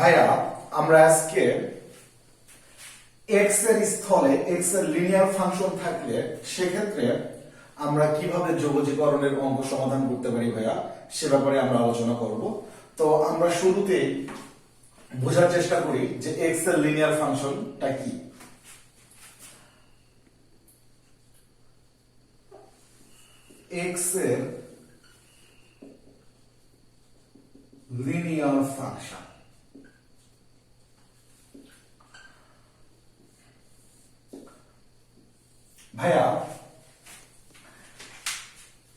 ভাইয়া আমরা আজকে x এর স্থলে x এর লিনিয়ার ফাংশন থাকলে সেক্ষেত্রে আমরা কিভাবে যোগজীকরণের অঙ্ক সমাধান করতে পারি ভাইয়া সে ব্যাপারে আমরা আলোচনা করব। তো আমরা শুরুতেই বোঝার চেষ্টা করি যে x এর লিনিয়ার ফাংশনটা কি। x এর লিনিয়ার ফাংশন ভাইয়া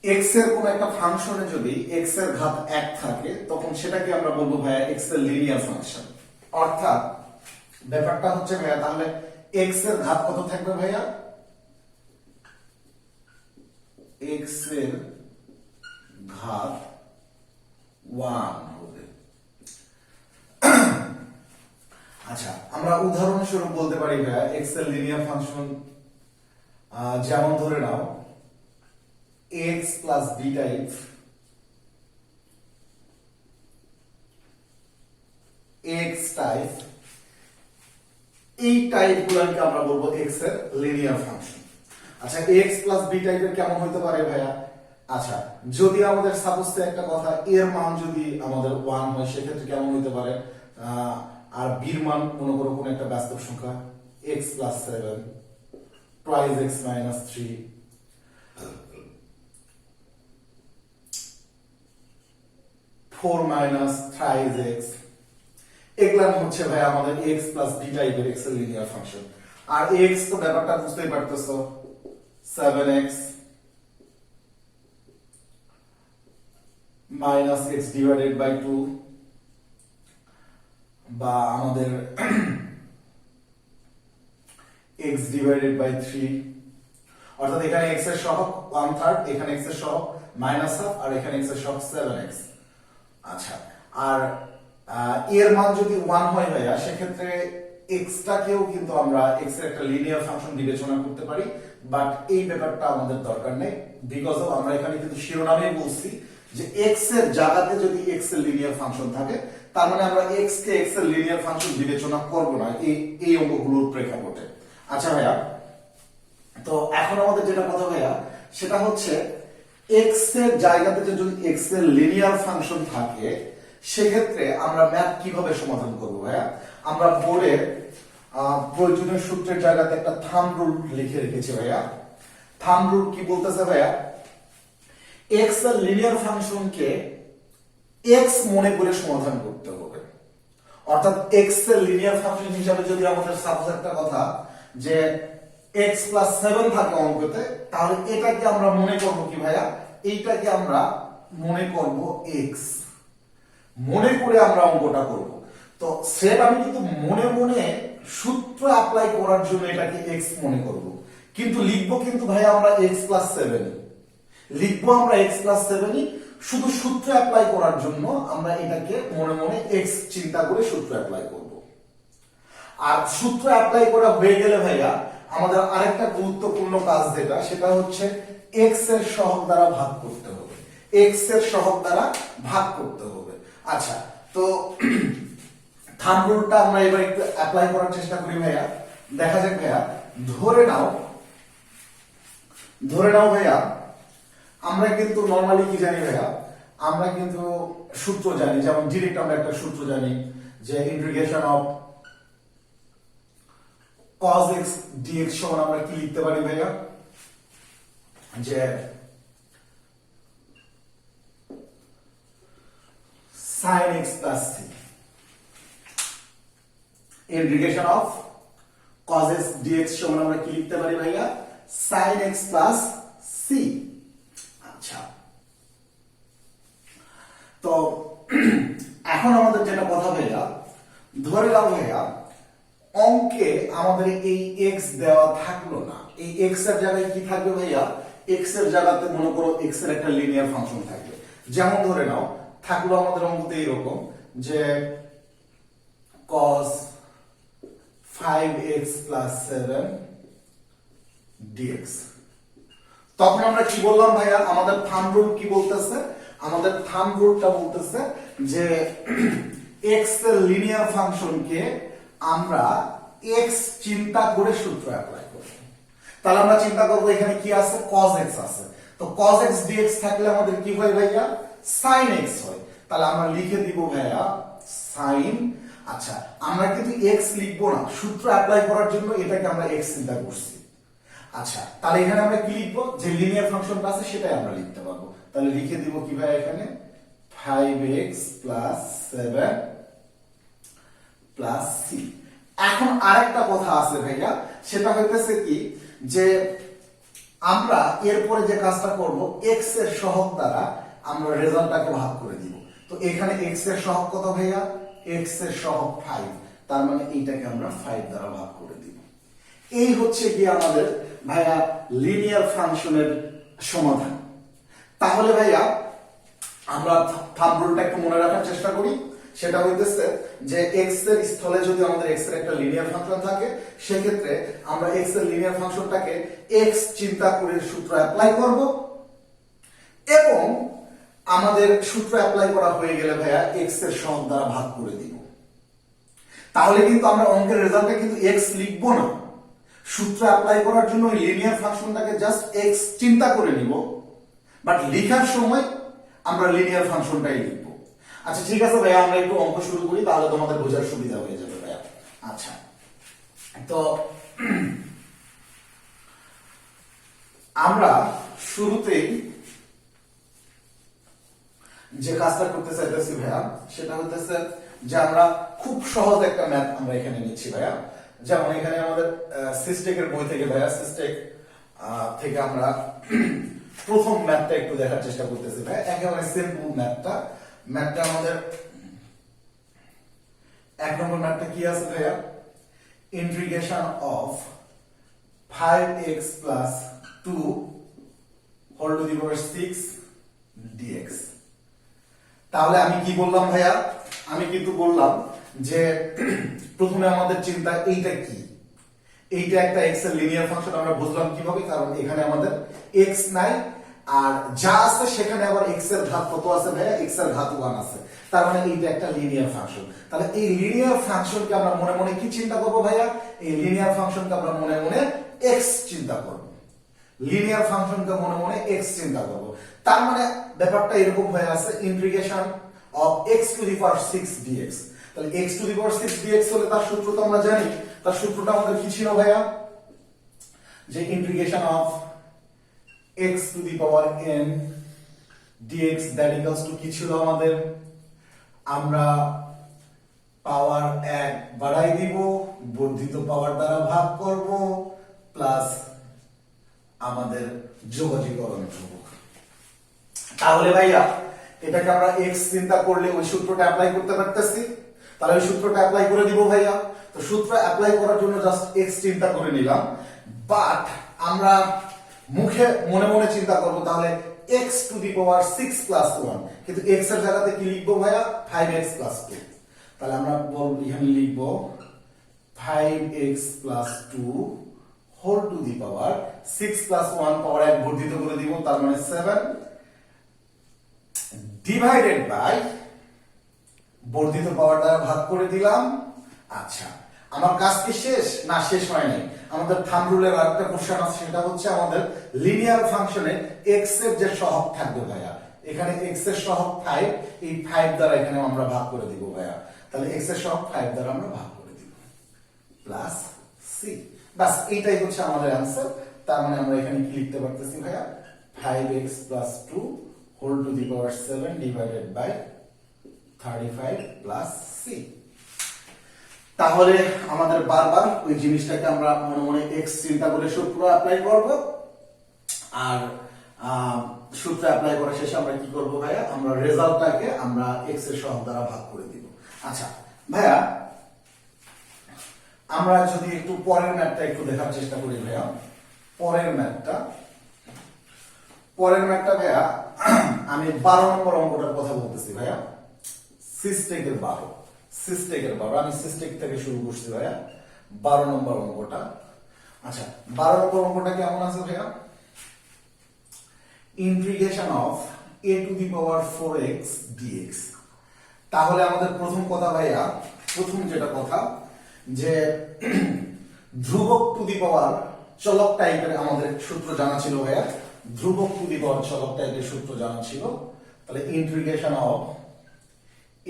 x এর কোন একটা ফাংশনে যদি x এর ঘাত 1 থাকে তখন সেটাকে আমরা বলবো ভাইয়া x এর লিনিয়ার ফাংশন। অর্থাৎ ব্যাপারটা হচ্ছে ভাইয়া তাহলে x এর ঘাত কত থাকবে ভাইয়া? x এর ঘাত 1 হবে। আচ্ছা আমরা উদাহরণস্বরূপ বলতে পারি ভাইয়া x এর লিনিয়ার ফাংশন যেমন ধরে নাও x plus b type x type, এই টাইপ গুলোকে আমরা বলবো x এর লিনিয়ার ফাংশন। আচ্ছা x প্লাস b টাইপের কেমন হতে পারে ভাইয়া? আচ্ছা যদি আমাদের সাপোজ একটা কথা এর মান যদি আমাদের 1 হয় সেক্ষেত্রে কেমন হতে পারে? আর b এর মান মনে করো কোন একটা বাস্তব সংখ্যা x plus 7 twice x minus 3 4 minus thrice x, এগুলা হচ্ছে ভাই আমাদের x plus b টাইপের x এর লিনিয়ার ফাংশন। আর x তো ব্যাপারটা বুঝতেই পারতেছো 7x minus x divided by 2 বা আমাদের x divided by 3, অর্থাৎ এখানে x এর সহগ 1/3, এখানে x এর সহগ -1/2 আর এখানে x এর সহগ 7x। আচ্ছা আর এর মান যদি 1 হয় ভাইয়া সেক্ষেত্রে x টাকেও কিন্তু আমরা x এর একটা লিনিয়ার ফাংশন বিবেচনা করতে পারি, বাট এই ব্যাপারটা আমাদের দরকার নেই বিকজ অফ আমরা এখানে কিন্তু শিরোনামে বলছি যে x এর জায়গাতে যদি x এর লিনিয়ার ফাংশন থাকে তার মানে আমরা x কে x এর লিনিয়ার ফাংশন বিবেচনা করব না এই অঙ্কগুলোর প্রেক্ষাপটে। আচ্ছা ভাইয়া তো এখন আমাদের যেটা কথা ভাইয়া সেটা হচ্ছে x এর জায়গাতে যদি x এর লিনিয়ার ফাংশন থাকে সেক্ষেত্রে আমরা ম্যাথ কিভাবে সমাধান করব ভাইয়া? আমরা বোর্ডে প্রয়োজনীয় সূত্রের জায়গাতে একটা থাম্ব রুল লিখে রেখেছি ভাইয়া। থাম্ব রুল কি বলতেছে ভাইয়া? x এর লিনিয়ার ফাংশনকে x মনে করে সমাধান করতে হবে। অর্থাৎ x এর লিনিয়ার ফাংশন হিসাবে যদি আমাদের সাপোজ একটা কথা যে x plus 7 থাকে অঙ্কতে, তাহলে এটাকে আমরা মনে করব কি ভাইয়া? এইটাকে আমরা মনে করব x, মনে করে আমরা অঙ্কটা করব। তো সেট আমি কিন্তু মনে মনে সূত্র অ্যাপ্লাই করার জন্য এটাকে x মনে করব, কিন্তু লিখবো কিন্তু ভাইয়া আমরা x plus 7 লিখবো আমরা x plus 7 শুধু সূত্র অ্যাপ্লাই করার জন্য আমরা এটাকে মনে মনে x চিন্তা করে সূত্র অ্যাপ্লাই করব। আর সূত্র অ্যাপ্লাই করা হয়ে গেলে ভাইয়া আমাদের আরেকটা গুরুত্বপূর্ণ কাজ যেটা সেটা হচ্ছে x এর সহগ দ্বারা ভাগ করতে হবে, x এর সহগ দ্বারা ভাগ করতে হবে। আচ্ছা তো থাম্ব রুলটা আমরা এবার একটু অ্যাপ্লাই করার চেষ্টা করি ভাইয়া। দেখা যাক ভাইয়া ধরে নাও ভাইয়া আমরা কিন্তু নরমালি কি জানি ভাইয়া? আমরা কিন্তু সূত্র জানি, যেমন ডিরেক্ট আমরা একটা সূত্র জানি যে integration of cos x dx সমান আমরা কি লিখতে পারি ভাইয়া? যে sin x plus c, integration of cos x dx সমান আমরা কি লিখতে পারি ভাইয়া? sin x plus c। আচ্ছা তো এখন আমাদের যেটা কথা ভাইয়া ধরে নাও ভাইয়া অঙ্কে আমাদের এই x দেওয়া থাকলো না, এই x এর জায়গায় কি থাকবে ভাইয়া? x এর জায়গাতে মনে করো x এর একটা লিনিয়ার ফাংশন থাকবে। যেমন ধরে নাও থাকলো আমাদের অঙ্কতে এরকম যে cos 5x plus 7 dx। তখন আমরা কি বললাম ভাইয়া? আমাদের থাম্ব রুল কি বলতেছে? আমাদের থাম্ব রুলটা বলতেছে যে এক্স এর লিনিয়ার ফাংশনকে আমরা এক্স চিন্তা করে সূত্র অ্যাপ্লাই করব। তাহলে আমরা চিন্তা করব এখানে কি আছে, cos x আছে, তো cos x dx থাকলে আমাদের কি হয় ভাইয়া, sin x হয়। তাহলে আমরা লিখে দিব ভাইয়া sin, আচ্ছা আমরা কিন্তু x লিখবো না, সূত্র অ্যাপ্লাই করার জন্য এটাকে আমরা x চিন্তা করছি। আচ্ছা তাহলে এখানে আমরা কি লিখবো, যে লিনিয়ার ফাংশনটা আছে সেটাই আমরা লিখতে পারবো। তাহলে লিখে দিব কি ভাই এখানে 5x + 7 + c। এখন আরেকটা কথা আছে ভাইয়া, সেটা হইতেছে কি যে আমরা এরপরে যে কাজটা করব, x এর সহগ দ্বারা আমরা রেজাল্টটাকে ভাগ করে দিব। তো এখানে x এর সহগ কত ভাইয়া, x এর সহগ 5, তার মানে এইটাকে আমরা 5 দ্বারা ভাগ করে দিব। এই হচ্ছে কি আমাদের ভাইয়া লিনিয়ার ফাংশনের সমাধান। তাহলে ভাইয়া আমরা থাম্ব রুলটা একটু মনে রাখার চেষ্টা করি, সেটা হইতেছে যে x এর স্থলে যদি আমাদের x এর একটা লিনিয়ার ফাংশন থাকে, সেক্ষেত্রে আমরা x এর লিনিয়ার ফাংশনটাকে x চিন্তা করে সূত্র অ্যাপ্লাই করব, এবং আমাদের সূত্র অ্যাপ্লাই করা হয়ে গেলে ভাইয়া x এর সহগ দ্বারা ভাগ করে দিব। তাহলে কিন্তু আমরা অঙ্কের রেজাল্টে কিন্তু x লিখবো না, সূত্র অ্যাপ্লাই করার জন্য ওই লিনিয়ার ফাংশনটাকে জাস্ট x চিন্তা করে নিব, বাট লেখার সময় আমরা লিনিয়ার ফাংশনটাই লিখব। আচ্ছা ঠিক আছে ভাইয়া, আমরা একটু অঙ্ক শুরু করি, তাহলে তোমাদের বোঝার সুবিধা হয়ে যাবে ভাইয়া। আচ্ছা তো আমরা শুরুতেই যে কাজটা করতে চাইতেছি ভাইয়া, সেটা হইতেছে যে আমরা খুব সহজ একটা ম্যাথ আমরা এখানে নিচ্ছি ভাইয়া। যেমন এখানে আমাদের সিস্টেকের বই থেকে ভাইয়া, সিস্টেক থেকে আমরা প্রথম ম্যাথটা একটু দেখার চেষ্টা করতেছি ভাই, একেবারে সিম্পল ম্যাথটা আমাদের 1 নম্বর ম্যাথটা কি আছে ভাইয়া, integration of 5x + 2 whole to the power 6 dx। তাহলে আমি কি বললাম ভাইয়া, আমি কিন্তু বললাম যে প্রথমে আমাদের চিন্তা এইটা কি, এইটা একটা x এর লিনিয়ার ফাংশন। আমরা বুঝলাম কিভাবে, কারণ এখানে আমাদের x নাই, আর যা আছে সেখানে আবার x এর ঘাত কত আছে ভাইয়া, x এর ঘাত 1 আছে, তার মানে এইটা একটা লিনিয়ার ফাংশন। তাহলে এই লিনিয়ার ফাংশনকে আমরা মনে মনে কি চিন্তা করব ভাইয়া, এই লিনিয়ার ফাংশনকে আমরা মনে মনে x চিন্তা করব, লিনিয়ার ফাংশনকে মনে মনে x চিন্তা করব। তার মানে ব্যাপারটা এরকম হয়ে আছে, integration of x two the power 6 dx। তাহলে x two the power 6 dx হলে তার সূত্র তো আমরা জানি, তার সূত্রটা আমাদের কি ছিল ভাইয়া, যে integration of x two the power n dx that equals two কি ছিল আমাদের, আমরা পাওয়ার 1 বাড়াই দিব, বর্ধিত পাওয়ার দ্বারা ভাগ করব, প্লাস আমাদের যোগজীকরণ করব। তাহলে ভাইয়া এটাকে আমরা x চিন্তা করলে ওই সূত্রটা অ্যাপ্লাই করতে পারতেছি, তাহলে ওই সূত্রটা অ্যাপ্লাই করে দিব ভাইয়া। তো সূত্র অ্যাপ্লাই করার জন্য জাস্ট x চিন্তা করে নিলাম, বাট আমরা মুখে মনে মনে চিন্তা করব, তাহলে x টু দি পাওয়ার 6 + 1, কিন্তু x এর জায়গাতে কি লিখবো ভাইয়া, 5x + 2। তাহলে আমরা এখানে লিখবো 5x + 2 whole to the power 6 + 1 পাওয়ার 1 বর্ধিত করে দিব, তার মানে 7 ডিভাইডেড বাই বর্ধিত পাওয়ার দ্বারা ভাগ করে দিলাম। আচ্ছা আমার কাজ কি শেষ? না, শেষ হয় নাই। আমাদের থাম্ব রুলের আরেকটা কোশ্চেন আছে, সেটা হচ্ছে আমাদের লিনিয়ার ফাংশনে x এর যে সহগ থাকবে ভাইয়া, এখানে x এর সহগ 5, এই 5 দ্বারা এখানে আমরা ভাগ করে দিব ভাইয়া। তাহলে x এর সহগ 5 দ্বারা আমরা ভাগ করে দিব, প্লাস c। বাস এইটাই হচ্ছে আমাদের आंसर। তার মানে আমরা এখানে কি লিখতে পারতেছি ভাইয়া, 5x + 2 whole to the power 7 divided by 35 plus c। তাহলে আমাদের বারবার ওই জিনিসটাকে আমরা মনে মনে x চিন্তা করে সূত্র অ্যাপ্লাই করব, আর সূত্র অ্যাপ্লাই করা শেষে আমরা কি করব ভাইয়া, আমরা রেজাল্টটাকে আমরা x এর সহগ দ্বারা ভাগ করে দিব। আচ্ছা ভাইয়া আমরা যদি একটু পরের ম্যাথটা একটু দেখার চেষ্টা করি ভাইয়া, পরের ম্যাথটা ভাইয়া আমি 12 নম্বর অঙ্কটার কথা বলতেছি ভাইয়া, সিস্টেকের 12 আমি সিস্টেক থেকে শুরু করছি ভাইয়া, 12 নম্বর অঙ্কটা। আচ্ছা 12 নম্বর অঙ্কটা কেমন আছে ভাইয়া, integration of a two the power 4x dx। তাহলে আমাদের প্রথম কথা ভাইয়া, প্রথম যেটা কথা যে ধ্রুবক টু দি পাওয়ার চলক টাইপের আমাদের সূত্র জানা ছিল ভাইয়া, ধ্রুবক টু দি পাওয়ার চলক টাইপের সূত্র জানা ছিল। তাহলে integration of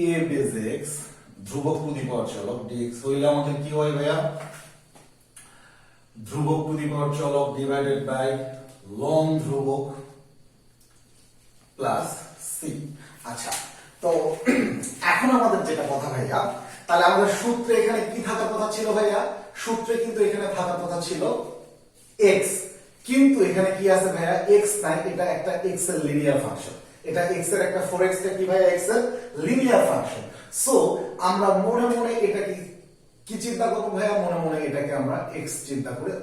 a base x ধ্রুবক টু দি পাওয়ার চলক dx হইলে আমাদের কি হয় ভাইয়া, ধ্রুবক টু দি পাওয়ার চলক ডিভাইডেড বাই লং ধ্রুবক প্লাস সি। আচ্ছা, তো এখন আমাদের যেটা কথা ভাইয়া, তাহলে আমাদের সূত্রে এখানে কি থাকার কথা ছিল ভাইয়া, সূত্রে কিন্তু এখানে থাকার কথা ছিল x, কিন্তু এখানে কি আছে ভাইয়া, x নাই, এটা একটা x এর লিনিয়ার ফাংশন, এটা x এর একটা 4x টা কি ভাইয়া, x এর লিনিয়ার ফাংশন। সো আমরা মনে মনে এটাকে কি চিন্তা করব ভাইয়া, মনে মনে এটাকে আমরা x চিন্তা করে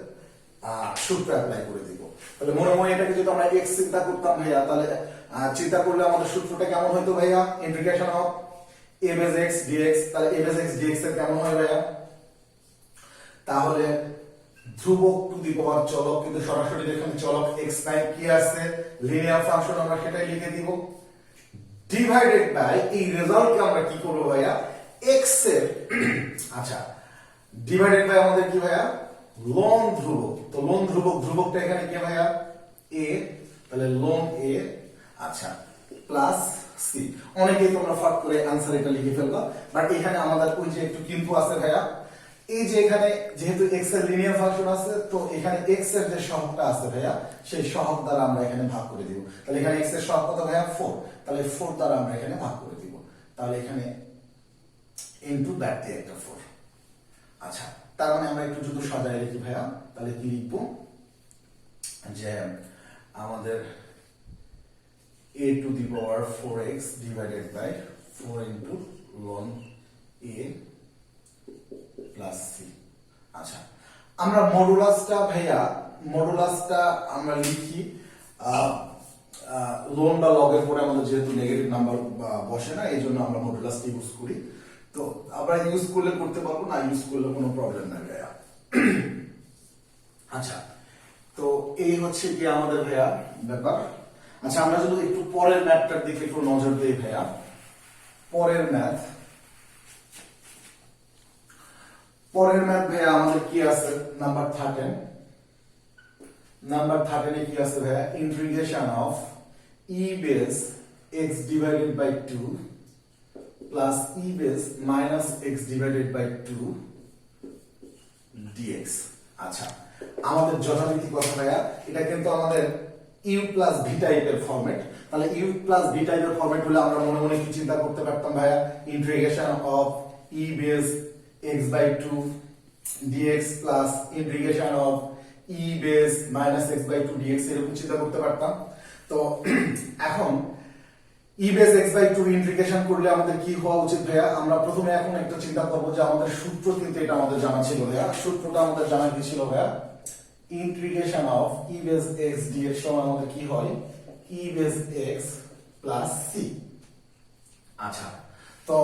সূত্র অ্যাপ্লাই করে দিব। তাহলে মনে মনে এটাকে যদি আমরা x চিন্তা করতাম ভাইয়া, তাহলে চিন্তা করলে আমাদের সূত্রটা কেমন হইতো ভাইয়া, integration of a base x dx। তাহলে a বেজ x dx এর কেমন হয় ভাইয়া, তাহলে ধ্রুবক টু দি পাওয়ার চলক, কিন্তু সরাসরি এখানে চলক x নাই, কি আছে লিনিয়ার ফাংশন, আমরা সেটাই লিখে দিব, ডিভাইডেড বাই এই রেজাল্টকে আমরা কি করব ভাইয়া, x এর আচ্ছা ডিভাইডেড বাই আমাদের কি ভাইয়া, লং ধ্রুবক। তো লং ধ্রুবক, ধ্রুবকটা এখানে কি ভাইয়া a, তাহলে লং a, আচ্ছা প্লাস সি। অনেকেই তোমরা ফট করে आंसर এটা লিখে ফেলবা, বাট এখানে আমাদের ওই যে একটু কিন্তু আছে ভাইয়া, এই যে এখানে যেহেতু x এর লিনিয়ার ফাংশন আছে, তো এখানে x এর যে সহগটা আছে ভাইয়া, সেই সহগ দ্বারা আমরা এখানে ভাগ করে দিব। তাহলে এখানে x এর সহগ কত ভাইয়া 4, তাহলে 4 দ্বারা আমরা এখানে ভাগ করে দিব। তাহলে এখানে ইনটু দ্যাট দিয়ে একটা 4। আচ্ছা, তার মানে আমরা একটু যদি সাজায় লিখি ভাইয়া, তাহলে কি লিখবো যে আমাদের a to the power 4x divided by 4 into ln a plus c। আচ্ছা, আমরা মডুলাসটা ভাইয়া, মডুলাসটা আমরা লিখি লন বা লগ এর পরে আমাদের যেহেতু নেগেটিভ নাম্বার বসে না, এই জন্য আমরা মডুলাসটা ইউজ করি। তো আমরা ইউজ করলে করতে পারবো, না ইউজ করলে কোনো প্রবলেম নাই ভাইয়া। আচ্ছা, তো এই হচ্ছে কি আমাদের ভাইয়া ব্যাপার। আচ্ছা, আমরা যদি একটু পরের ম্যাথটার দিকে একটু নজর দিই ভাইয়া, পরের ম্যাথ, পরের ম্যাথ ভাইয়া আমাদের কি আছে, নাম্বার 13, নাম্বার 13 এ কি আছে ভাইয়া, integration of e base x divided by 2 plus e base minus x divided by 2 dx। আচ্ছা, আমাদের যথারীতি কথা ভাইয়া, এটা কিন্তু আমাদের u প্লাস v টাইপের ফরম্যাট। তাহলে u প্লাস v টাইপের ফরম্যাট হলে আমরা মনে মনে কি চিন্তা করতে পারতাম ভাইয়া, integration of e base x by 2 dx plus integration of e base minus x by 2 dx এরকম চিন্তা করতে পারতাম। তো এখন e base x by 2 integration করলে আমাদের কি হওয়া উচিত ভাইয়া, আমরা প্রথমে এখন একটা চিন্তা করব যে আমাদের সূত্র কিন্তু এটা আমাদের জানা ছিল ভাইয়া, সূত্রটা আমাদের জানা কি ছিল ভাইয়া, integration of e base x dx সমান আমাদের কি হয়, e base x plus c। আচ্ছা, তো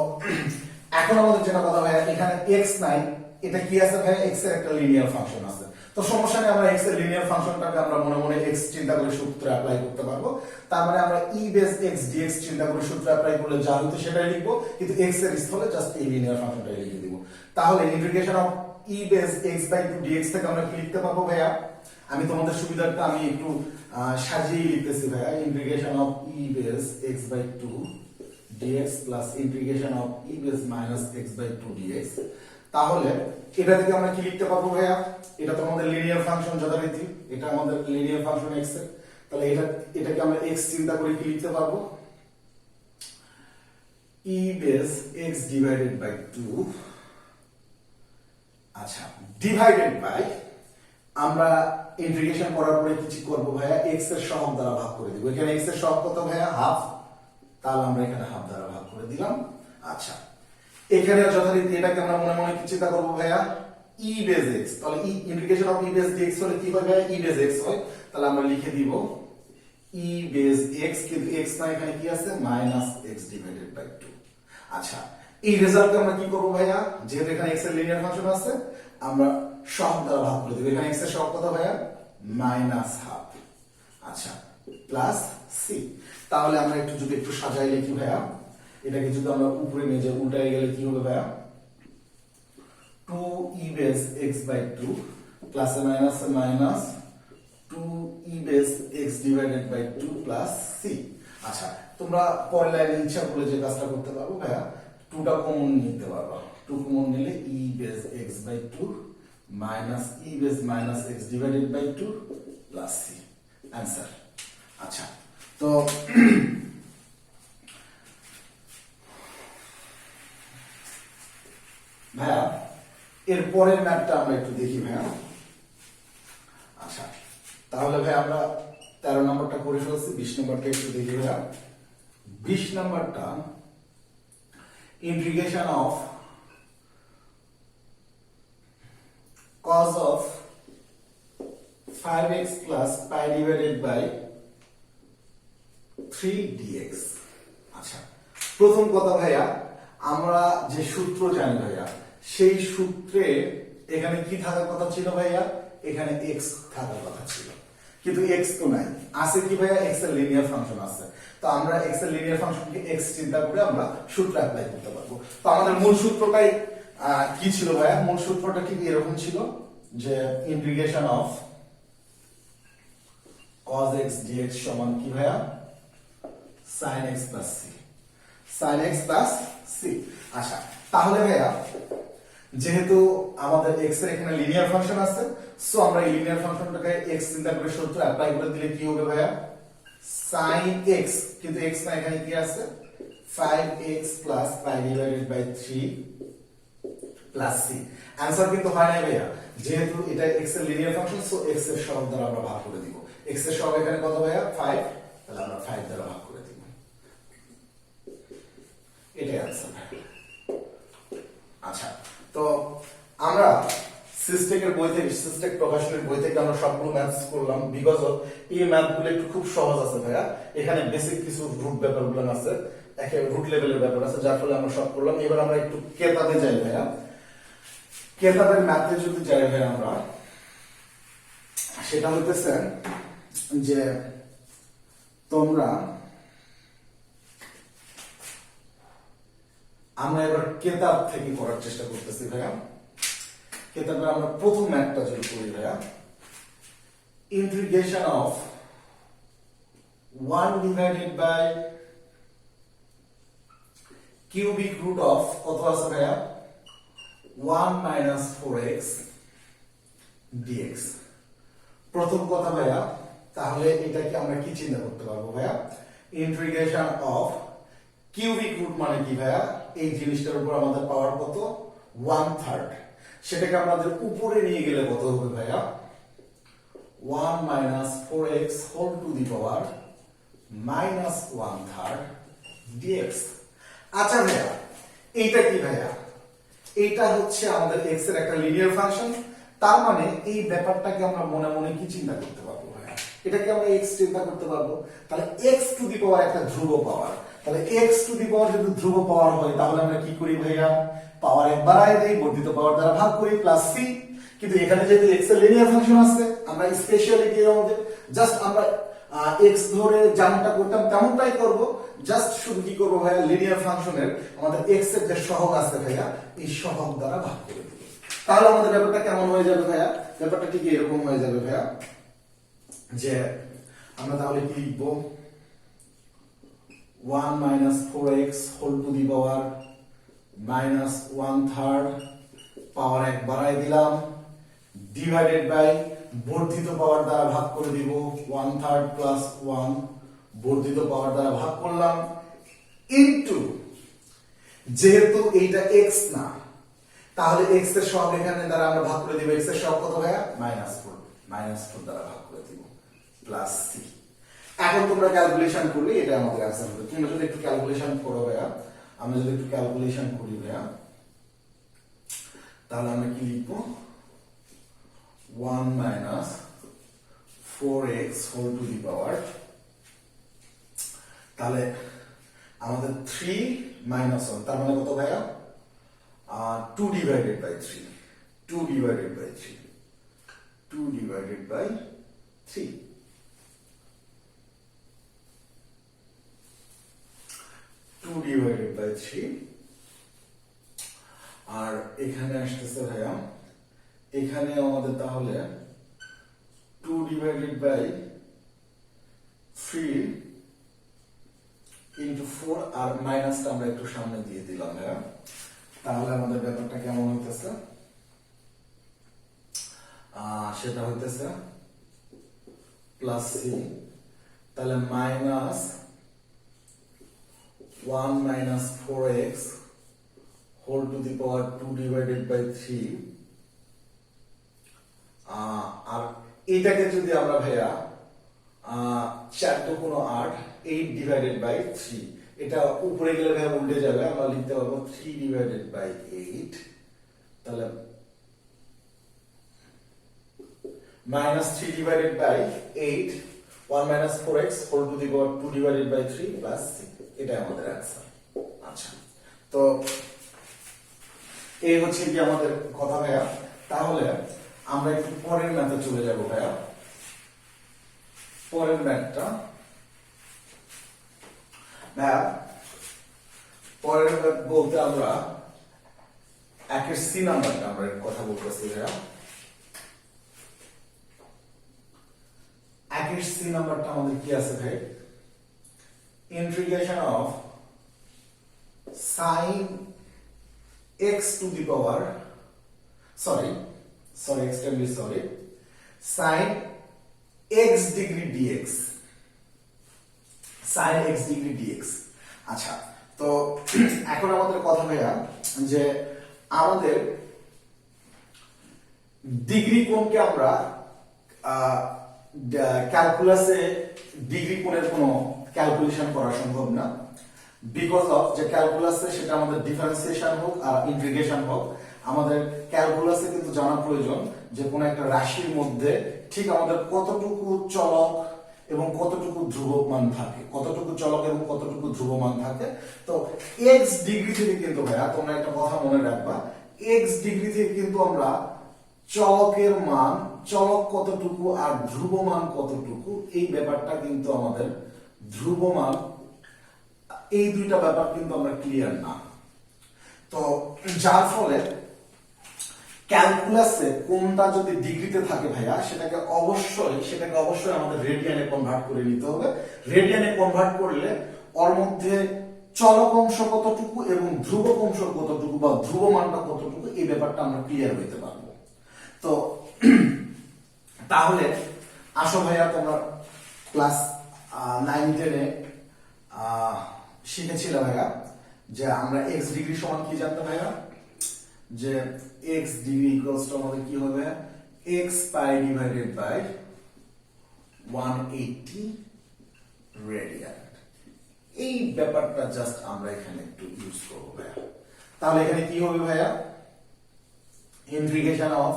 এখন আমাদের যেটা কথা ভাইয়া, এখানে x নাই, এটা কি আছে ভাইয়া, x এর একটা লিনিয়ার ফাংশন আছে। তো সমস্যা নেই, আমরা x এর লিনিয়ার ফাংশনটাকে আমরা মনে মনে x চিন্তা করে সূত্র অ্যাপ্লাই করতে পারবো। তার মানে আমরা e বেস x dx চিন্তা করে সূত্র অ্যাপ্লাই করলে যা হতো সেটাই লিখবো, কিন্তু x এর স্থলে জাস্ট এই লিনিয়ার ফাংশনটাই লিখে দিব। তাহলে integration of e base x by 2 dx থেকে আমরা কি লিখতে পারবো ভাইয়া, আমি তোমাদের সুবিধার্থে আমি একটু সাজিয়ে লিখতেছি ভাইয়া, integration of e base x by 2 dx plus integration of e base minus x by 2 dx। তাহলে এটা থেকে আমরা কি লিখতে পারবো ভাইয়া, এটা তো আমাদের লিনিয়ার ফাংশন যথারীতি, এটা আমাদের লিনিয়ার ফাংশন x এর। তাহলে এটাকে আমরা x চিন্তা করে কি লিখতে পারবো, e base x divided by 2, আচ্ছা ডিভাইডেড বাই, আমরা ইন্টিগ্রেশন করার পরে কিছু করব ভাইয়া, x এর সহগ দ্বারা ভাগ করে দিব। এখানে x এর সহগ কত ভাইয়া, হাফ, তাহলে আমরা এখানে হাফ দ্বারা ভাগ করে দিলাম। আচ্ছা, এখানে যথারীতি এটাকে আমরা মনে মনে কি চিন্তা করব ভাইয়া, e বেস x, তাহলে integration of e base dx হলে কি হয় ভাইয়া, e বেস x হয়। তাহলে আমরা লিখে দিব e বেস x, কিন্তু x না, এখানে কি আছে মাইনাস x ডিভাইডেড বাই 2। আচ্ছা, এই রেজাল্টকে আমরা কি করব ভাইয়া, যেহেতু এখানে x এর লিনিয়ার ফাংশন আছে, আমরা সহগ দ্বারা ভাগ করে দেব। এখানে x এর সহগ কত ভাইয়া, মাইনাস হাফ, আচ্ছা প্লাস c। তাহলে আমরা একটু যদি একটু সাজাই লিখি ভাইয়া, এটাকে যদি আমরা উপরে নিয়ে যাই উল্টায় গেলে কি হবে ভাইয়া 2e base x by 2 plus minus minus 2e base x divided by 2 plus c। আচ্ছা তোমরা পরের লাইনে ইচ্ছা করলে যে কাজটা করতে পারো ভাইয়া 2 টা কমন নিতে পারো, 2 কমন নিলে e base x by 2 minus e base minus x divided by 2 plus c answer. আচ্ছা তো ভাইয়া এর পরের ম্যাথটা আমরা একটু দেখি ভাইয়া। আচ্ছা তাহলে ভাই আমরা 13 নম্বরটা করে ফেলছি, 20 নম্বরটা একটু দেখি ভাইয়া। 20 নম্বরটা integration of cos of 5x plus pi divided by 3 dx। আচ্ছা প্রথম কথা ভাইয়া আমরা যে সূত্র জানি ভাইয়া সেই সূত্রে এখানে কি থাকার কথা ছিল ভাইয়া, এখানে x থাকার কথা ছিল, কিন্তু x তো নাই, আছে কি ভাইয়া x এর লিনিয়ার ফাংশন আছে। তো আমরা x এর লিনিয়ার ফাংশনকে x চিন্তা করে আমরা সূত্র অ্যাপ্লাই করতে পারবো। তো আমাদের মূল সূত্রটাই কি ছিল ভাইয়া, মূল সূত্রটা কি এরকম ছিল যে integration of cos x dx সমান কি ভাইয়া sin x plus c, sin x plus c। আচ্ছা তাহলে ভাইয়া যেহেতু আমাদের x এর এখানে লিনিয়ার ফাংশন আছে, সো আমরা এই লিনিয়ার ফাংশনটাকে x চিন্তা করে সূত্র অ্যাপ্লাই করে দিলে কি হবে ভাইয়া sin x, কিন্তু x না এখানে কি আছে 5x plus pi divided by 3 plus c। Answer কিন্তু হয় না ভাইয়া, যেহেতু এটা x এর লিনিয়ার ফাংশন, সো x এর সহগ দ্বারা আমরা ভাগ করে দিব। x এর সহগ এখানে কত ভাইয়া 5, তাহলে আমরা 5 দ্বারা ভাগ করে দিব, এটাই आंसर। আচ্ছা তো আমরা সিস্টেকের বই থেকে, সিস্টেক প্রকাশনের বই থেকে আমরা সবগুলো ম্যাথস করলাম, বিকজ অফ এই ম্যাথগুলো একটু খুব সহজ আছে ভাইয়া, এখানে বেসিক কিছু রুট ব্যাপারগুলো আছে, একেবারে রুট লেভেলের ব্যাপার আছে, যার ফলে আমরা সব করলাম। এবার আমরা একটু কেতাবে যাই ভাইয়া। কেতাবের ম্যাথে যদি যাই ভাইয়া আমরা, সেটা হইতেছে যে তোমরা আমরা এবার কেতাব থেকে করার চেষ্টা করতেছি ভাইয়া। কেতাবে আমরা প্রথম ম্যাথটা যদি করি ভাইয়া, integration of 1 divided by cubic root of কত আছে ভাইয়া 1 minus 4x dx। প্রথম কথা ভাইয়া, তাহলে এটাকে আমরা কি চিন্তা করতে পারবো ভাইয়া, ইন্টিগ্রেশন অফ কিউবিক রুট মানে কি ভাইয়া, এই জিনিসটার উপর আমাদের পাওয়ার কত 1/3, সেটাকে আমাদের উপরে নিয়ে গেলে কত হবে ভাইয়া 1 minus 4x whole to the power minus 1/3 dx। আচ্ছা ভাইয়া এইটা কি ভাইয়া, এইটা হচ্ছে আমাদের x এর একটা লিনিয়ার ফাংশন, তার মানে এই ব্যাপারটাকে আমরা মনে মনে কি চিন্তা করতে পারবো ভাইয়া, এটাকে আমরা x চিন্তা করতে পারবো। তাহলে x টু দি পাওয়ার একটা ধ্রুব পাওয়ার, তাহলে x টু দি পাওয়ার যদি ধ্রুব পাওয়ার হয় তাহলে আমরা কি করি ভাইয়া পাওয়ার এক বাড়ায় দেই, বর্ধিত পাওয়ার দ্বারা ভাগ করি প্লাস c। কিন্তু এখানে যেহেতু x এর লিনিয়ার ফাংশন আছে, আমরা স্পেশালিটি এর মধ্যে জাস্ট আমরা x ধরে যেমনটা করতাম তেমনটাই করব, জাস্ট শুধু কি করব ভাইয়া লিনিয়ার ফাংশনের আমাদের x এর যে সহগ আছে ভাইয়া এই সহগ দ্বারা ভাগ করে দেব। তাহলে আমাদের ব্যাপারটা কেমন হয়ে যাবে ভাইয়া, ব্যাপারটা ঠিক এরকম হয়ে যাবে ভাইয়া যে আমরা তাহলে কি লিখব 1 minus 4x whole to the power minus 1/3 পাওয়ার এক বাড়াই দিলাম ডিভাইডেড বাই বর্ধিত পাওয়ার দ্বারা ভাগ করে দিব 1/3 প্লাস 1 বর্ধিত পাওয়ার দ্বারা ভাগ করলাম ইনটু, যেহেতু এইটা x না তাহলে x এর সহগ এখানে দ্বারা আমরা ভাগ করে দিব, x এর সহগ কত ভাইয়া -4 দ্বারা ভাগ করে দিব প্লাস c। এখন তোমরা ক্যালকুলেশন করলে এটা আমাদের आंसर হবে। তোমরা যদি একটু ক্যালকুলেশন করো ভাইয়া, আমরা যদি একটু ক্যালকুলেশন করি ভাইয়া, তাহলে আমরা কি লিখব 1 minus 4x whole to the power, তাহলে আমাদের 3 minus 1 তার মানে কত ভাইয়া 2 divided by 3, 2 divided by 3, 2 divided by 3, 2 divided 3 আর এখানে আসতেছে ভাইয়া এখানে আমাদের তাহলে 2 ডিভাইডেড বাই 3 ইন্টু 4 আর মাইনাসটা আমরা একটু সামনে দিয়ে দিলাম ভাইয়া তাহলে আমাদের ব্যাপারটা কেমন হইতেছে সেটা হইতেছে প্লাস সি তাহলে minus 1 minus 4x whole to the power 2 divided by 3 আর এটাকে যদি আমরা ভাইয়া 4 তো কোনো 8 8 divided by 3 এটা উপরে গেলে ভাইয়া উল্টে যাবে আমরা লিখতে পারবো 3 divided by 8 তাহলে minus 3 divided by 8 1 minus 4x whole to the power 2 divided by 3 plus 6 এটা আমাদের অ্যানসার আচ্ছা তো এই হচ্ছে কি আমাদের কথা ভাইয়া তাহলে আমরা একটু পরের ম্যাথে চলে যাব ভাইয়া পরের ম্যাথটা ভাইয়া পরের ম্যাথ বলতে আমরা একের সি নাম্বারটা আমরা কথা বলতেছি ভাইয়া একের সি নাম্বারটা আমাদের কি আছে ভাই integration of sin x to the power extremely sorry sin x degree dx sin x degree dx আচ্ছা তো এখন আমাদের কথা ভাইয়া যে আমাদের ডিগ্রি কোণকে আমরা ক্যালকুলাসে ডিগ্রি কোণের কোনো ক্যালকুলেশন করা সম্ভব না বিকজ অফ যে ক্যালকুলাসে সেটা আমাদের ডিফারেন্সিয়েশন হোক আর ইন্টিগ্রেশন হোক আমাদের ক্যালকুলাসে কিন্তু জানা প্রয়োজন যে কোনো একটা রাশির মধ্যে ঠিক আমাদের কতটুকু চলক এবং কতটুকু ধ্রুবমান থাকে কতটুকু চলক এবং কতটুকু ধ্রুবমান থাকে তো x ডিগ্রি থেকে কিন্তু ভাইয়া তোমরা একটা কথা মনে রাখবা x ডিগ্রি থেকে কিন্তু আমরা চলকের মান চলক কতটুকু আর ধ্রুবমান কতটুকু এই ব্যাপারটা কিন্তু আমাদের ধ্রুবমান এই দুইটা ব্যাপার কিন্তু আমরা ক্লিয়ার না তো যার ফলে ক্যালকুলাসে কোনটা যদি ডিগ্রিতে থাকে ভাইয়া সেটাকে অবশ্যই আমাদের রেডিয়ানে কনভার্ট করে নিতে হবে রেডিয়ানে কনভার্ট করলে ওর মধ্যে চলক অংশ কতটুকু এবং ধ্রুবক অংশ কতটুকু বা ধ্রুবমানটা কতটুকু এই ব্যাপারটা আমরা ক্লিয়ার হইতে পারবো তো তাহলে আসো ভাইয়া তোমরা ক্লাস 9-10 শিখেছিল ভাইয়া যে আমরা x ডিগ্রি সমান কি জানতাম ভাইয়া যে x ডিগ্রি ইকুয়ালস টু আমাদের কি হবে x pi divided by 180 radian এই ব্যাপারটা জাস্ট আমরা এখানে একটু ইউজ করব ভাইয়া তাহলে এখানে কি হবে ভাইয়া integration of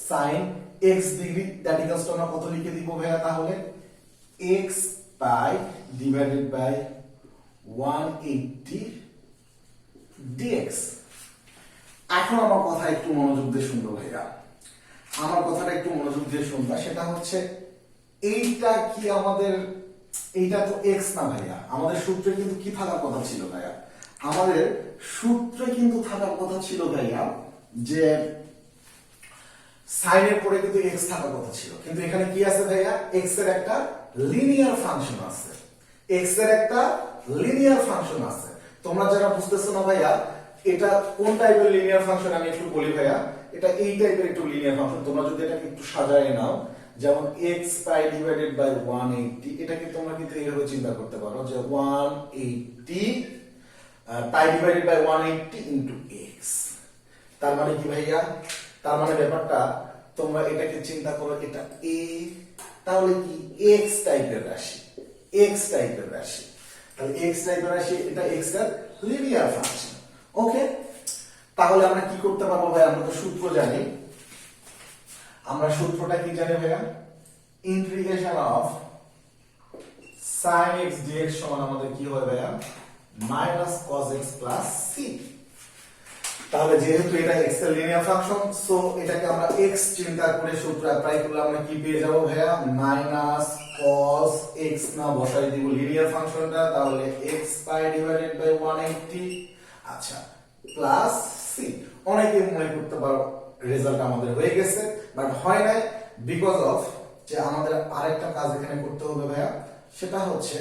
sin x degree that equals to আমরা কত লিখে দিব ভাইয়া তাহলে x pi divided by 180 dx এখন আমার কথা একটু মনোযোগ দিয়ে শুনবো ভাইয়া আমার কথাটা একটু মনোযোগ দিয়ে শুনবা সেটা হচ্ছে এইটা কি আমাদের এইটা তো x না ভাইয়া আমাদের সূত্রে কিন্তু কি থাকার কথা ছিল ভাইয়া আমাদের সূত্রে কিন্তু থাকার কথা ছিল ভাইয়া যে sin এর পরে কিন্তু x থাকার কথা ছিল কিন্তু এখানে কি আছে ভাইয়া x এর একটা লিনিয়ার ফাংশন আছে x এর একটা লিনিয়ার ফাংশন আছে তোমরা যারা বুঝতেছো না ভাইয়া এটা কোন টাইপের লিনিয়ার ফাংশন আমি একটু বলি ভাইয়া এটা এই টাইপের একটু লিনিয়ার ফাংশন তোমরা যদি এটাকে একটু সাজায় নাও যেমন x পাই ডিভাইডেড বাই 180 এটাকে তোমরা কিন্তু এইভাবে চিন্তা করতে পারো যে 180 pi divided by 180 into x তার মানে কি ভাইয়া তার মানে ব্যাপারটা তোমরা এটাকে চিন্তা করো এটা a তাহলে কি x টাইপের রাশি তাহলে x টাইপের রাশি এটা x এর লিনিয়ার ফাংশন ওকে তাহলে আমরা কি করতে পারবো ভাই আমরা তো সূত্র জানি আমরা সূত্রটা কি জানি ভাইয়া integration of sin x dx সমান আমাদের কি হয় ভাইয়া minus cos x plus c তাহলে যেহেতু এটা এক্স এর লিনিয়ার ফাংশন, সো এটাকে আমরা এক্স চিন্তা করে সূত্র অ্যাপ্লাই করলে আমরা কি পেয়ে যাব ভাইয়া, মাইনাস cos x না বসাই দিব লিনিয়ার ফাংশনটা, তাহলে x পাই ডিভাইডেড বাই 180। আচ্ছা, প্লাস সি। অনেকে মনে করতে পারো রেজাল্ট আমাদের হয়ে গেছে, বাট হয় নাই, বিকজ অফ যে আমাদের আরেকটা কাজ এখানে করতে হবে ভাইয়া, সেটা হচ্ছে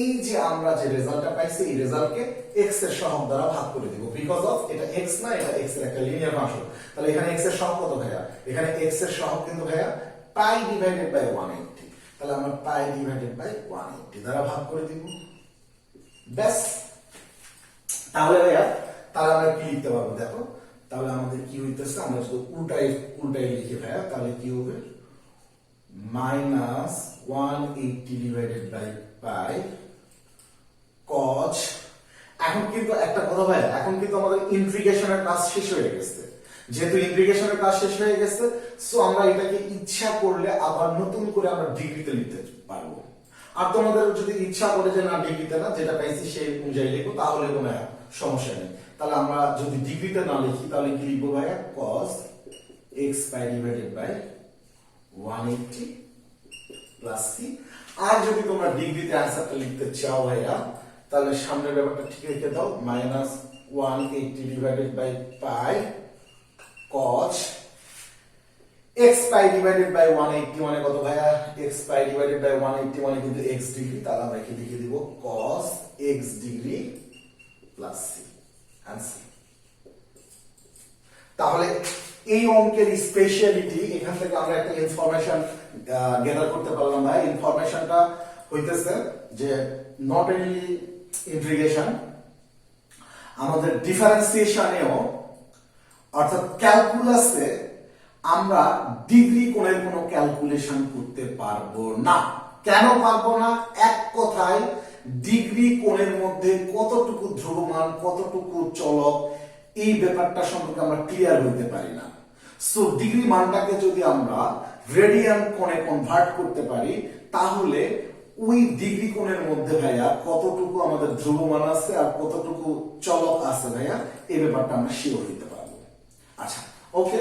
এই যে আমরা যে রেজাল্টটা পাইছি এই রেজাল্টকে x এর সহগ দ্বারা ভাগ করে দিব, বিকজ অফ এটা x না, এটা x এর একটা লিনিয়ার ফাংশন। তাহলে এখানে x এর সহগ কত ভাইয়া, এখানে x এর সহগ কিন্তু ভাইয়া পাই ডিভাইডেড বাই 180। তাহলে আমরা পাই ডিভাইডেড বাই 180 দ্বারা ভাগ করে দিব, ব্যাস। তাহলে ভাইয়া তাহলে আমরা কি লিখতে পারবো দেখো, তাহলে আমাদের কি হইতেছে, আমরা যদি উল্টাই লিখি ভাইয়া, তাহলে কি হবে, minus 180 divided by pi cos। এখন কিন্তু একটা কথা ভাই, এখন কিন্তু আমাদের ইন্টিগ্রেশনের কাজ শেষ হয়ে গেছে। যেহেতু ইন্টিগ্রেশনের কাজ শেষ হয়ে গেছে, সো আমরা এটাকে ইচ্ছা করলে আবার নতুন করে আমরা ডিগ্রিতে লিখতে পারবো। আর তোমাদের যদি ইচ্ছা করে যে না ডিগ্রিতে না, যেটা পাইছি সেই অনুযায়ী লিখবো, তাহলে কোনো সমস্যা নেই। তাহলে আমরা যদি ডিগ্রিতে না লিখি তাহলে কি লিখবো ভাইয়া, cos x pi divided by 180 plus c. আর যদি তোমরা ডিগ্রিতে অ্যানসারটা লিখতে চাও ভাইয়া, তাহলে সামনের ব্যাপারটা ঠিক রেখে দাও, minus 180 divided by pi cos x pi divided by 180 মানে কত ভাইয়া, x পাই ডিভাইডেড বাই 180 মানে কিন্তু x ডিগ্রি, তাহলে আমরা কি লিখে দিব, cos x degree plus C answer. তাহলে এই অঙ্কের স্পেশালিটি, এখান থেকে আমরা একটা ইনফরমেশন গ্যাদার করতে পারলাম ভাই। ইনফরমেশনটা হইতেছে যে নট অনলি ইন্টিগ্রেশন, আমাদের ডিফারেন্সিয়েশনেও অর্থাৎ ক্যালকুলাসে আমরা ডিগ্রি কোণের কোনো ক্যালকুলেশন করতে পারবো না। কেন পারবো না, এক কথায় ডিগ্রি কোণের মধ্যে কতটুকু ধ্রুবমান কতটুকু চলক, এই ব্যাপারটা সম্পর্কে আমরা ক্লিয়ার হইতে পারি না। সো ডিগ্রি মানটাকে যদি আমরা রেডিয়ান কোণে কনভার্ট করতে পারি, তাহলে ওই ডিগ্রি কোণের মধ্যে ভাইয়া কতটুকু আমাদের ধ্রুবমান আছে আর কতটুকু চলক আছে ভাইয়া, এই ব্যাপারটা আমরা শিওর হইতে পারবো। আচ্ছা, ওকে,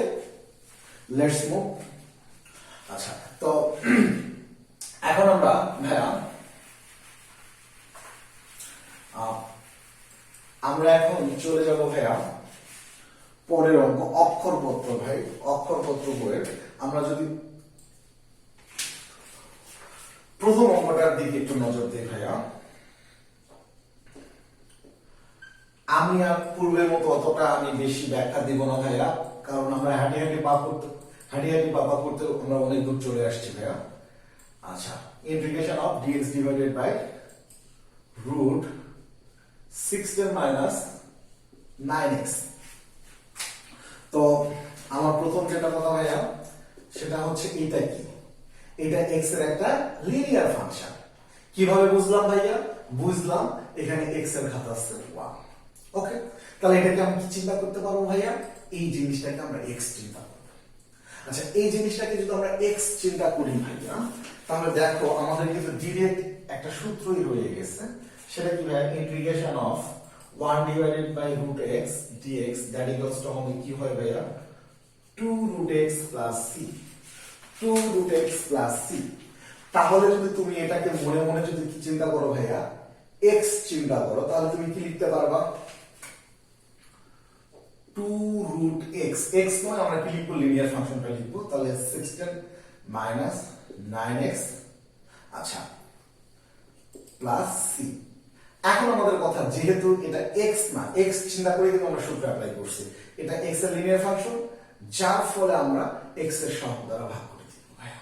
লেটস মুভ। আচ্ছা, তো এখন আমরা ভাইয়া আমরা এখন চলে যাব ভাইয়া পরের অঙ্ক, অক্ষরপত্র ভাই, অক্ষরপত্র বইয়ের আমরা যদি প্রথম অঙ্কটার দিকে একটু নজর দিই ভাইয়া। আমি আর পূর্বের মতো অতটা আমি বেশি ব্যাখ্যা দিব না ভাইয়া, কারণ আমরা হাঁটি পাপা করতে আমরা অনেক দূর চলে আসছি ভাইয়া। আচ্ছা, integration of dx divided by root 16 minus 9x। তো আমার প্রথম যেটা কথা ভাইয়া সেটা হচ্ছে এটা কি, এটা x এর একটা লিনিয়ার ফাংশন। কিভাবে বুঝলাম ভাইয়া, বুঝলাম এখানে x এর ঘাত আছে 1। ওকে, তাহলে এটাকে আমি কি চিন্তা করতে পারবো ভাইয়া, এই জিনিসটাকে আমরা x চিন্তা করব। আচ্ছা, এই জিনিসটাকে যদি আমরা x চিন্তা করি ভাইয়া, তাহলে দেখো আমাদের কিন্তু ডিরেক্ট একটা সূত্রই রয়ে গেছে। সেটা কি ভাইয়া, integration of 1 divided by root x dx that equals to আমাদের কি হয় ভাইয়া, 2 root x plus c, 2 root x plus c। তাহলে যদি তুমি এটাকে মনে মনে যদি কি চিন্তা করো ভাইয়া, x চিন্তা করো, তাহলে তুমি কি লিখতে পারবা, 2 রুট x, x নয় আমরা কি লিখবো, লিনিয়ার ফাংশনটা লিখবো, তাহলে 16 মাইনাস 9x। আচ্ছা, প্লাস c। এখন আমাদের কথা, যেহেতু এটা x না, x চিন্তা করে কিন্তু আমরা সূত্র অ্যাপ্লাই করছি, এটা x এর লিনিয়ার ফাংশন, যার ফলে আমরা x এর সহগ দ্বারা ভাগ করে দিব ভাইয়া,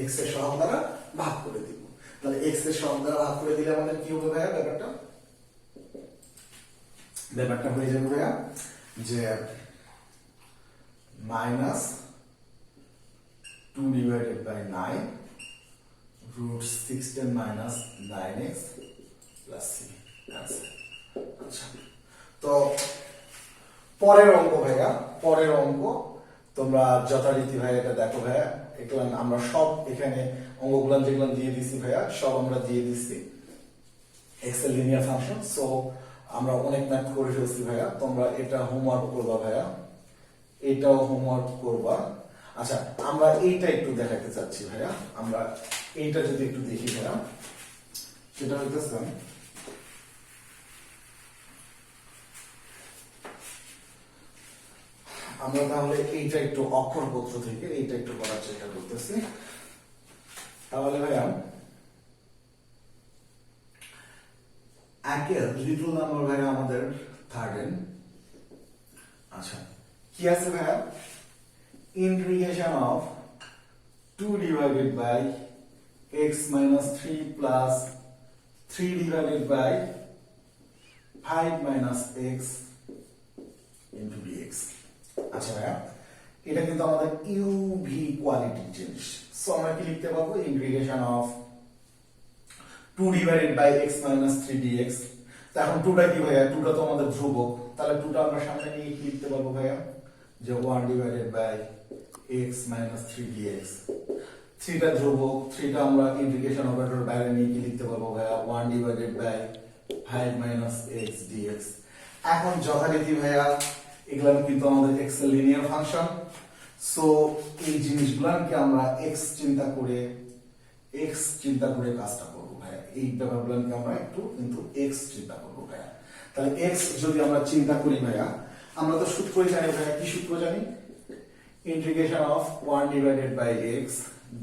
x এর সহগ দ্বারা ভাগ করে দিব। তাহলে x এর সহগ দ্বারা ভাগ করে দিলে আমাদের কি হবে ভাইয়া, ব্যাপারটা হয়ে যাবে ভাইয়া যে minus 2 divided by 9 root 16 minus 9x plus c। আচ্ছা, তো পরের অঙ্ক ভাইয়া, পরের অঙ্ক তোমরা যথারীতি ভাইয়া এটা দেখো ভাইয়া, এগুলো আমরা সব এখানে অঙ্কগুলো যেগুলো দিয়ে দিছি ভাইয়া, সব আমরা দিয়ে দিছি x এর লিনিয়ার ফাংশন। সো আমরা অনেক ম্যাথ করে ফেলছি ভাইয়া, তোমরা এটা হোমওয়ার্ক করবা ভাইয়া, এটাও হোমওয়ার্ক করবা। আচ্ছা আমরা এইটা একটু দেখাতে চাচ্ছি ভাইয়া, আমরা এইটা যদি একটু দেখি ভাইয়া, সেটা হইতেছে আমরা তাহলে এইটা একটু অক্ষরপত্র থেকে এইটা একটু করার চেষ্টা করতেছি। তাহলে ভাইয়া একের লিটল নাম্বার ভাইয়া আমাদের 13। আচ্ছা কি আছে ভাইয়া, integration of 2 divided by x minus 3 plus 3 divided by 5 minus x into dx। আচ্ছা ভাইয়া এটা কিন্তু আমাদের ইউভি কোয়ালিটির জিনিস, সো আমরা কি লিখতে পারবো, integration of 2 divided by x minus 3 dx। তো এখন 2টা কি ভাইয়া, 2টা তো আমাদের ধ্রুবক, তাহলে 2টা আমরা সামনে নিয়ে কি লিখতে পারবো ভাইয়া, যে 1 divided by x minus 3 dx। 3টা ধ্রুবক, 3টা আমরা ইন্টিগ্রেশন অপারেটর বাইরে নিয়ে কি লিখতে পারবো ভাইয়া, 1 divided by 5 minus x dx। এখন যথারীতি ভাইয়া এগুলো কিন্তু আমাদের x এর লিনিয়ার ফাংশন, সো এই জিনিসগুলোকে আমরা x চিন্তা করে কাজটা করবো ভাইয়া, এই ব্যাপারগুলোকে আমরা একটু কিন্তু x চিন্তা করবো ভাইয়া। তাহলে x যদি আমরা চিন্তা করি ভাইয়া, আমরা তো সূত্র জানি ভাইয়া, কি সূত্র জানি, integration of 1 divided by x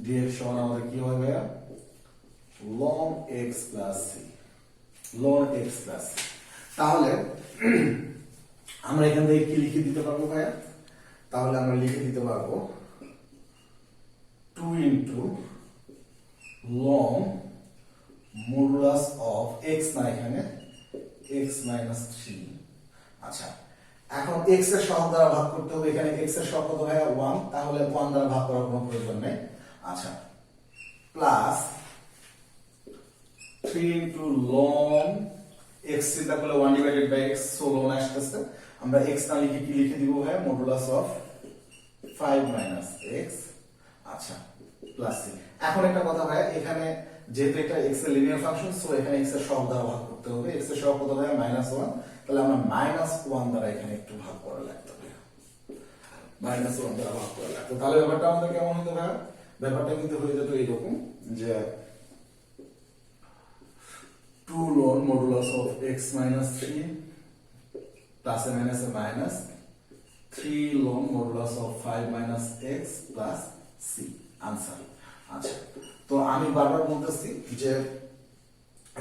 dx সমান আমাদের কি হবে ভাইয়া, ln x plus c, ln x plus c। তাহলে আমরা এখান থেকে কি লিখে দিতে পারবো ভাইয়া, তাহলে আমরা লিখে দিতে পারবো 2 into ln modulus of x, না এখানে x minus 3। আচ্ছা এখন x এর সহগ দ্বারা ভাগ করতে হবে, এখানে x এর সহগ কত ভাইয়া 1, তাহলে 1 দ্বারা ভাগ করার কোনো প্রয়োজন নেই। আচ্ছা প্লাস 3 into ln x চিন্তা করলে 1 divided by x, so ln আসতেছে, আমরা x না লিখে কি লিখে দিব ভাইয়া, মডুলাস অফ 5 minus x। আচ্ছা প্লাস c। এখন একটা কথা ভাইয়া, এখানে যেহেতু এটা x এর লিনিয়ার ফাংশন, সো এখানে x এর সহগ দ্বারা ভাগ করতে হবে, x এর সহগ কত ভাইয়া -1, তাহলে আমরা -1 দ্বারা এখানে একটু ভাগ করা লাগবে ভাইয়া, -1 দ্বারা ভাগ করা লাগবে। তাহলে ব্যাপারটা আমাদের কেমন হতো ভাইয়া, ব্যাপারটা কিন্তু হয়ে যেত এইরকম যে 2 ln modulus of x minus 3 plus A minus A minus 3 ln modulus of 5 minus x plus c, answer. আচ্ছা তো আমি বারবার বলতেছি যে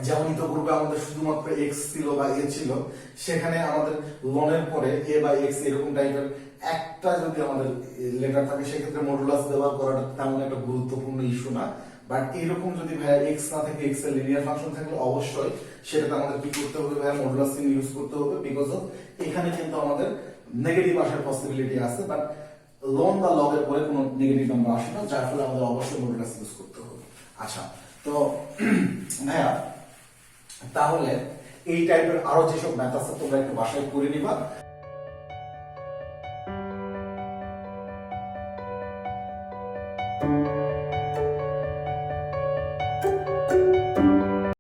যেমনই তো গ্রুপে আমাদের শুধুমাত্র x ছিল বা a ছিল, সেখানে আমাদের ln এর পরে a বা x এরকম টাইপের একটা যদি আমাদের লেটার থাকে, সেক্ষেত্রে মডুলাস ব্যবহার করাটা তেমন একটা গুরুত্বপূর্ণ ইস্যু না। বাট এরকম যদি ভাইয়া x না থাকে, x এর লিনিয়ার ফাংশন থাকলে অবশ্যই সেটাতে আমাদের কি করতে হবে ভাইয়া, মডুলাস চিহ্ন ইউজ করতে হবে, বিকজ অফ এখানে কিন্তু আমাদের নেগেটিভ আসার পসিবিলিটি আছে, বাট লন বা লগ এর পরে কোনো নেগেটিভ নাম্বার আসে না, যার ফলে আমাদের অবশ্যই মডুলাস ইউজ করতে হবে। আচ্ছা তো ভাইয়া তাহলে এই টাইপের আরো যেসব ম্যাথ আছে তোমরা একটু বাসায় করে নিবা।